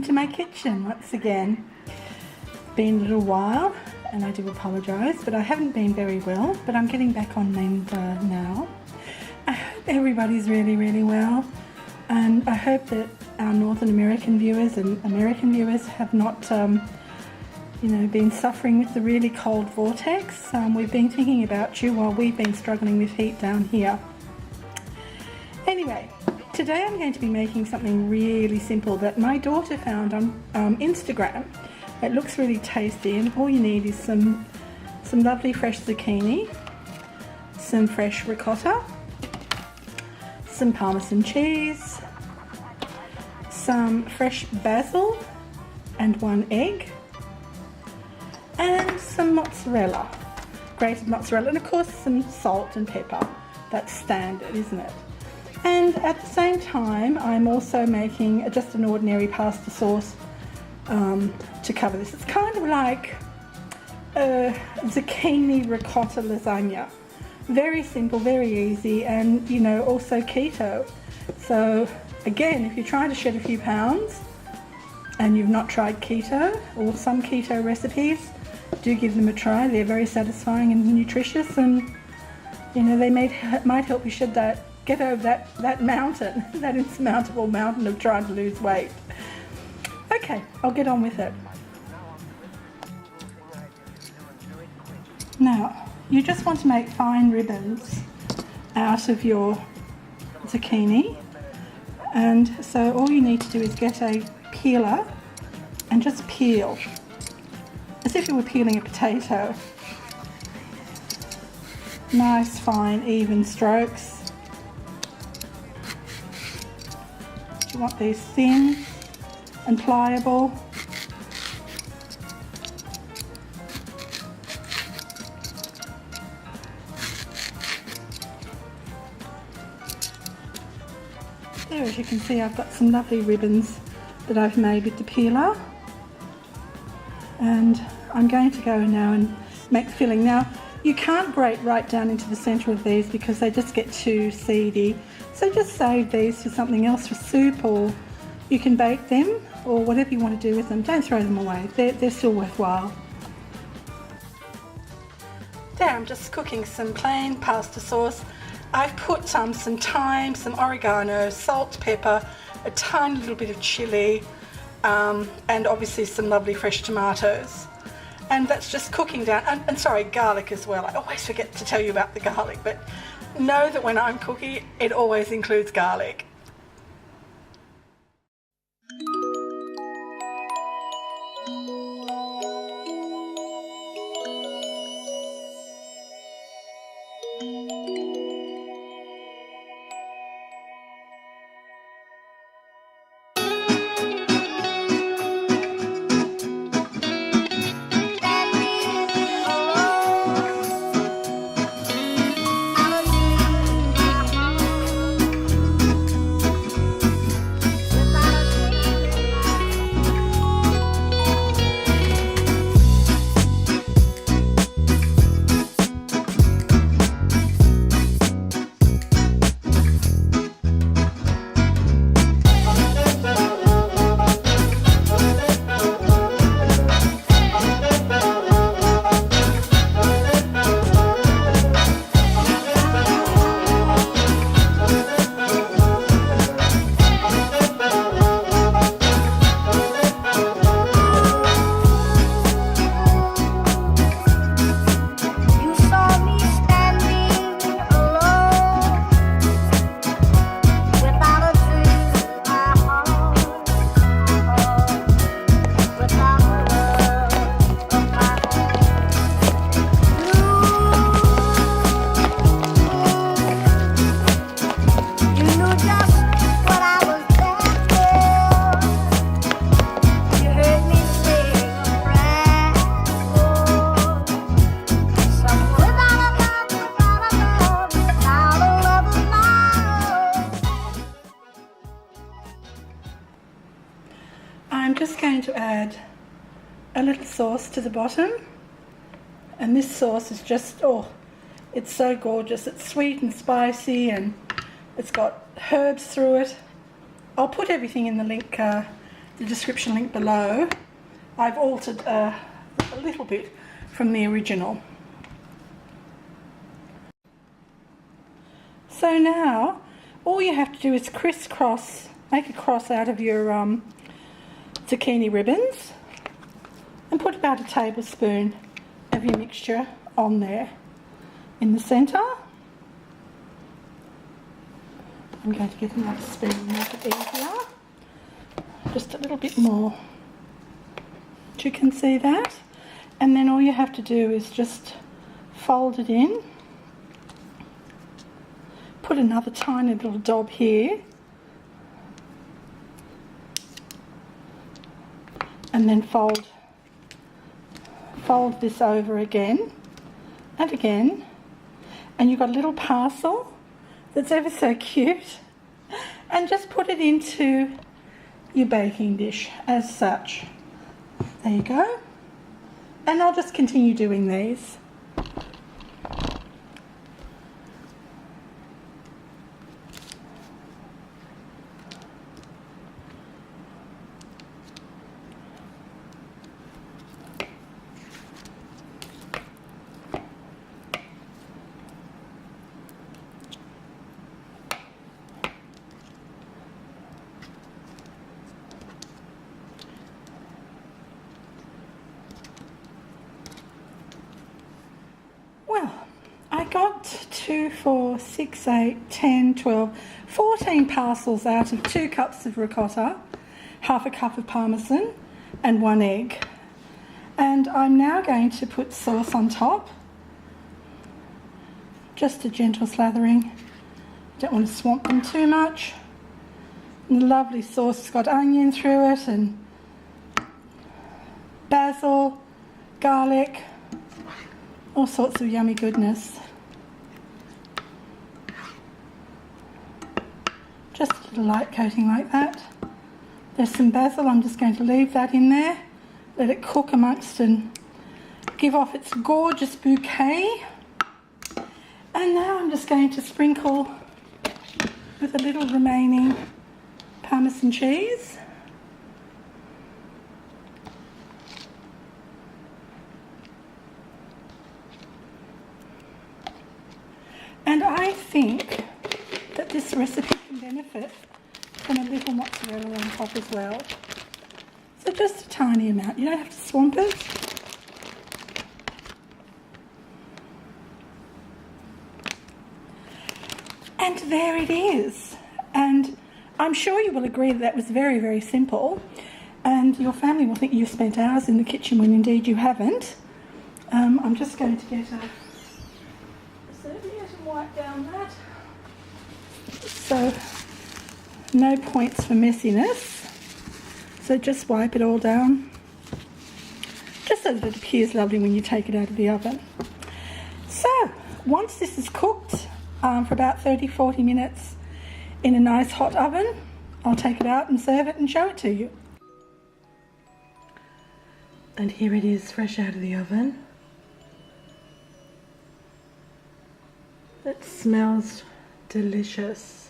into my kitchen once again. It's been a little while and I do apologise, but I haven't been very well, but I'm getting back on mend now. I hope everybody's really well, and I hope that our Northern American viewers and American viewers have not been suffering with the really cold vortex. We've been thinking about you while we've been struggling with heat down here. Anyway, today I'm going to be making something really simple that my daughter found on Instagram. It looks really tasty, and all you need is some lovely fresh zucchini, some fresh ricotta, some parmesan cheese, some fresh basil and 1 egg, and some mozzarella, grated mozzarella, and of course some salt and pepper. That's standard, isn't it? And at the same time, I'm also making just an ordinary pasta sauce to cover this. It's kind of like a zucchini ricotta lasagna. Very simple, very easy, and also keto. So again, if you're trying to shed a few pounds and you've not tried keto or some keto recipes, do give them a try. They're very satisfying and nutritious, and they might help you get over that mountain, that insurmountable mountain of trying to lose weight. Okay, I'll get on with it. Now, you just want to make fine ribbons out of your zucchini, and so all you need to do is get a peeler and just peel as if you were peeling a potato. Nice, fine, even strokes. You want these thin and pliable. There, as you can see, I've got some lovely ribbons that I've made with the peeler, and I'm going to go now and make the filling. Now, you can't grate right down into the centre of these because they just get too seedy, so just save these for something else, for soup, or you can bake them, or whatever you want to do with them. Don't throw them away, they're still worthwhile. There, I'm just cooking some plain pasta sauce. I've put some thyme, some oregano, salt, pepper, a tiny little bit of chilli, and obviously some lovely fresh tomatoes. And that's just cooking down, and sorry, garlic as well. I always forget to tell you about the garlic, but know that when I'm cooking, it always includes garlic. I'm just going to add a little sauce to the bottom, and this sauce is just, oh, it's so gorgeous. It's sweet and spicy, and it's got herbs through it. I'll put everything in the link the description link below. I've altered a little bit from the original. So now all you have to do is crisscross, make a cross out of your zucchini ribbons and put about a tablespoon of your mixture on there in the centre. I'm going to get another spoon to make it easier. Just a little bit more. You can see that. And then all you have to do is just fold it in. Put another tiny little dob here. And then fold this over again and again. And you've got a little parcel that's ever so cute. And just put it into your baking dish as such. There you go. And I'll just continue doing these. Well, I got 2, 4, 6, 8, 10, 12, 14 parcels out of 2 cups of ricotta, half a cup of parmesan and 1 egg. And I'm now going to put sauce on top. Just a gentle slathering. Don't want to swamp them too much. And the lovely sauce has got onion through it and basil, garlic, all sorts of yummy goodness. Just a little light coating like that. There's some basil, I'm just going to leave that in there. Let it cook amongst and give off its gorgeous bouquet. And now I'm just going to sprinkle with a little remaining parmesan cheese. And I think that this recipe can benefit from a little mozzarella on top as well. So just a tiny amount, you don't have to swamp it. And there it is. And I'm sure you will agree that that was very, very simple. And your family will think you've spent hours in the kitchen when indeed you haven't. I'm just going to get a serviette and wipe down that. So no points for messiness. So just wipe it all down. Just so that it appears lovely when you take it out of the oven. So once this is cooked for about 30-40 minutes in a nice hot oven, I'll take it out and serve it and show it to you. And here it is, fresh out of the oven. It smells delicious.